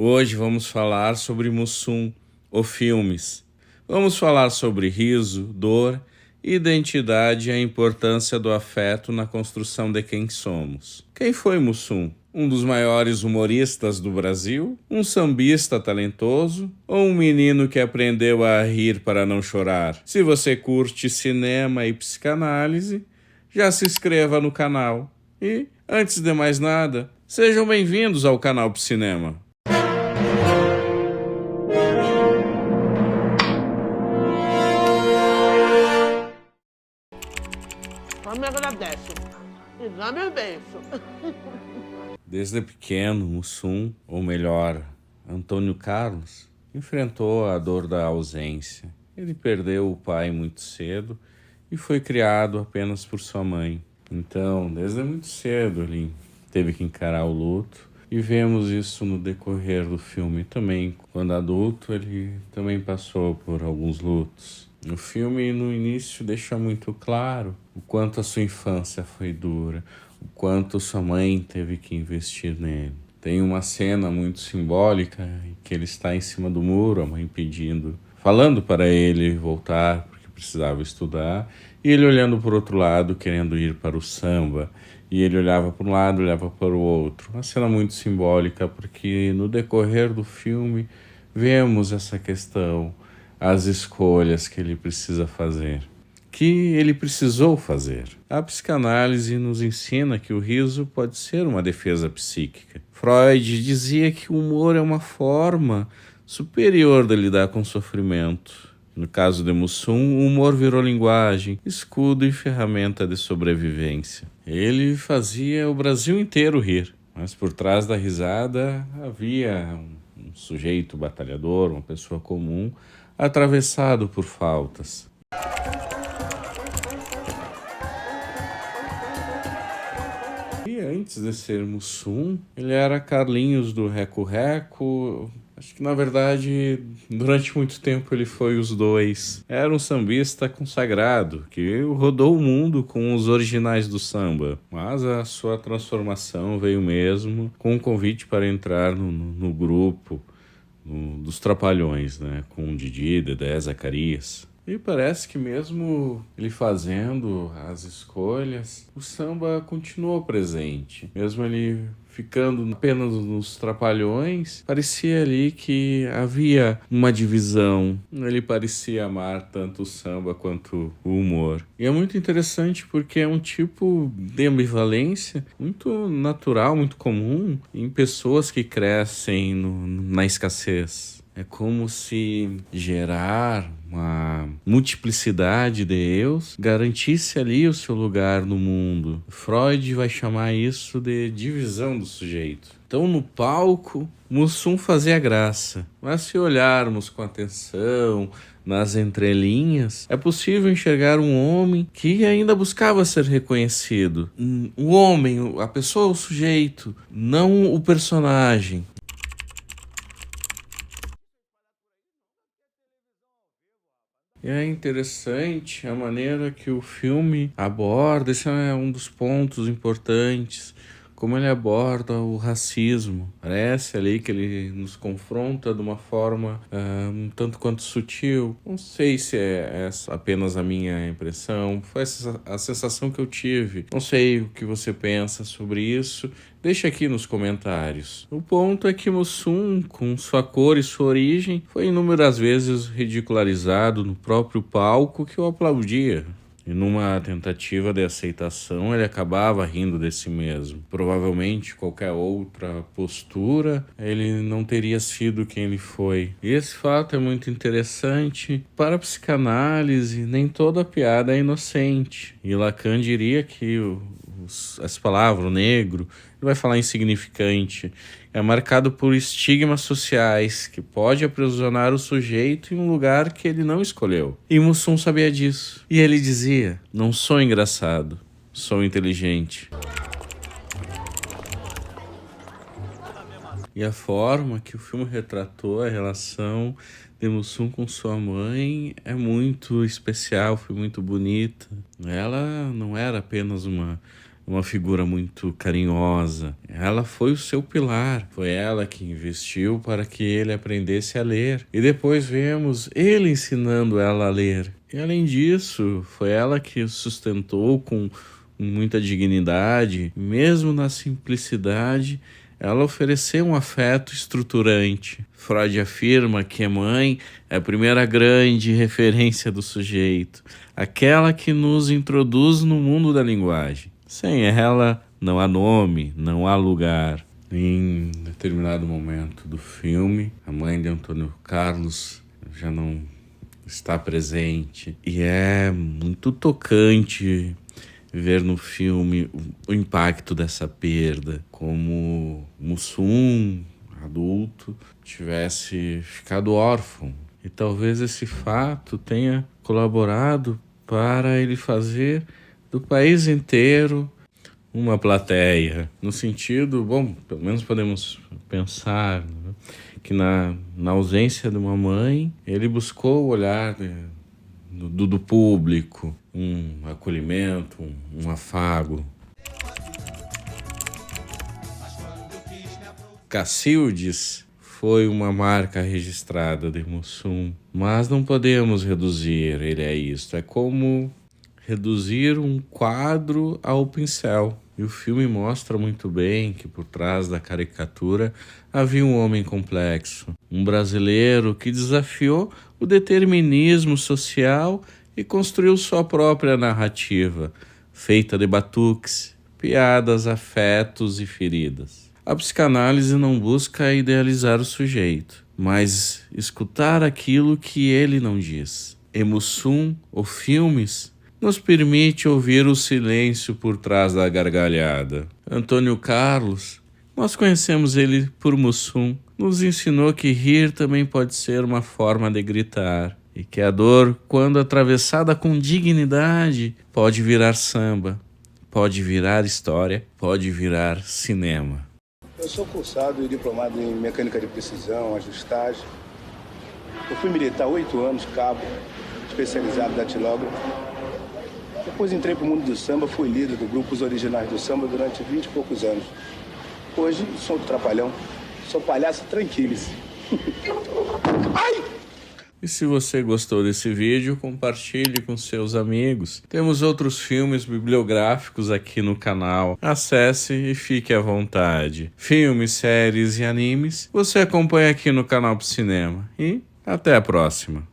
Hoje vamos falar sobre Mussum, o filmes. Vamos falar sobre riso, dor, identidade e a importância do afeto na construção de quem somos. Quem foi Mussum? Um dos maiores humoristas do Brasil? Um sambista talentoso? Ou um menino que aprendeu a rir para não chorar? Se você curte cinema e psicanálise, já se inscreva no canal. E, antes de mais nada, sejam bem-vindos ao canal Psinema. Só me agradece e dá meu beijo. Desde pequeno, Mussum, ou melhor, Antônio Carlos, enfrentou a dor da ausência. Ele perdeu o pai muito cedo e foi criado apenas por sua mãe. Então, desde muito cedo, ele teve que encarar o luto. E vemos isso no decorrer do filme também. Quando adulto, ele também passou por alguns lutos. O filme, no início, deixa muito claro o quanto a sua infância foi dura, o quanto sua mãe teve que investir nele. Tem uma cena muito simbólica em que ele está em cima do muro, a mãe falando para ele voltar porque precisava estudar, e ele olhando para o outro lado, querendo ir para o samba. E ele olhava para um lado, olhava para o outro. Uma cena muito simbólica, porque no decorrer do filme vemos essa questão, as escolhas que ele precisa fazer, que ele precisou fazer. A psicanálise nos ensina que o riso pode ser uma defesa psíquica. Freud dizia que o humor é uma forma superior de lidar com o sofrimento. No caso de Mussum, o humor virou linguagem, escudo e ferramenta de sobrevivência. Ele fazia o Brasil inteiro rir, mas por trás da risada havia um sujeito batalhador, uma pessoa comum, atravessado por faltas. E antes de ser Mussum, ele era Carlinhos do Reco Reco. Acho que, na verdade, durante muito tempo ele foi os dois. Era um sambista consagrado, que rodou o mundo com os originais do samba. Mas a sua transformação veio mesmo com um convite para entrar no grupo dos Trapalhões, né? Com o Didi, Dedé, Zacarias. E parece que mesmo ele fazendo as escolhas, o samba continuou presente. Mesmo ele ficando apenas nos Trapalhões, parecia ali que havia uma divisão. Ele parecia amar tanto o samba quanto o humor. E é muito interessante porque é um tipo de ambivalência muito natural, muito comum em pessoas que crescem na escassez. É como se gerar uma multiplicidade de eus garantisse ali o seu lugar no mundo. Freud vai chamar isso de divisão do sujeito. Então, no palco, Mussum fazia graça. Mas se olharmos com atenção nas entrelinhas, é possível enxergar um homem que ainda buscava ser reconhecido. O homem, a pessoa, o sujeito, não o personagem. E é interessante a maneira que o filme aborda, esse é um dos pontos importantes, como ele aborda o racismo. Parece ali que ele nos confronta de uma forma um tanto quanto sutil. Não sei se é essa apenas a minha impressão, foi essa a sensação que eu tive. Não sei o que você pensa sobre isso. Deixa aqui nos comentários. O ponto é que Mussum, com sua cor e sua origem, foi inúmeras vezes ridicularizado no próprio palco que o aplaudia. E numa tentativa de aceitação, ele acabava rindo de si mesmo. Provavelmente, qualquer outra postura, ele não teria sido quem ele foi. E esse fato é muito interessante. Para a psicanálise, nem toda piada é inocente. E Lacan diria que essa palavra, o negro, ele vai falar insignificante, é marcado por estigmas sociais que pode aprisionar o sujeito em um lugar que ele não escolheu. E Mussum sabia disso. E ele dizia: não sou engraçado, sou inteligente. E a forma que o filme retratou a relação de Mussum com sua mãe é muito especial, foi muito bonita. Ela não era apenas uma uma figura muito carinhosa. Ela foi o seu pilar, foi ela que investiu para que ele aprendesse a ler. E depois vemos ele ensinando ela a ler. E além disso, foi ela que sustentou com muita dignidade, mesmo na simplicidade. Ela ofereceu um afeto estruturante. Freud afirma que a mãe é a primeira grande referência do sujeito, aquela que nos introduz no mundo da linguagem. Sem ela, não há nome, não há lugar. Em determinado momento do filme, a mãe de Antônio Carlos já não está presente. E é muito tocante ver no filme o impacto dessa perda, como Mussum, adulto, tivesse ficado órfão. E talvez esse fato tenha colaborado para ele fazer do país inteiro uma plateia. No sentido, bom, pelo menos podemos pensar, né, que na ausência de uma mãe, ele buscou o olhar do público, um acolhimento, um afago. Cacildes foi uma marca registrada de Mussum, mas não podemos reduzir ele a isto. É como reduzir um quadro ao pincel. E o filme mostra muito bem que por trás da caricatura havia um homem complexo, um brasileiro que desafiou o determinismo social e construiu sua própria narrativa, feita de batuques, piadas, afetos e feridas. A psicanálise não busca idealizar o sujeito, mas escutar aquilo que ele não diz. E Mussum, ou filmes, nos permite ouvir o silêncio por trás da gargalhada. Antônio Carlos, nós conhecemos ele por Mussum, nos ensinou que rir também pode ser uma forma de gritar, e que a dor, quando atravessada com dignidade, pode virar samba, pode virar história, pode virar cinema. Eu sou cursado e diplomado em mecânica de precisão, ajustagem. Eu fui militar 8 anos, cabo, especializado datilógrafo. Depois entrei para o mundo do samba, fui líder do grupos originais do samba durante 20 e poucos anos. Hoje sou um trapalhão, sou palhaço, tranquile-se. Ai! E se você gostou desse vídeo, compartilhe com seus amigos. Temos outros filmes bibliográficos aqui no canal. Acesse e fique à vontade. Filmes, séries e animes você acompanha aqui no canal Pro Cinema. E até a próxima.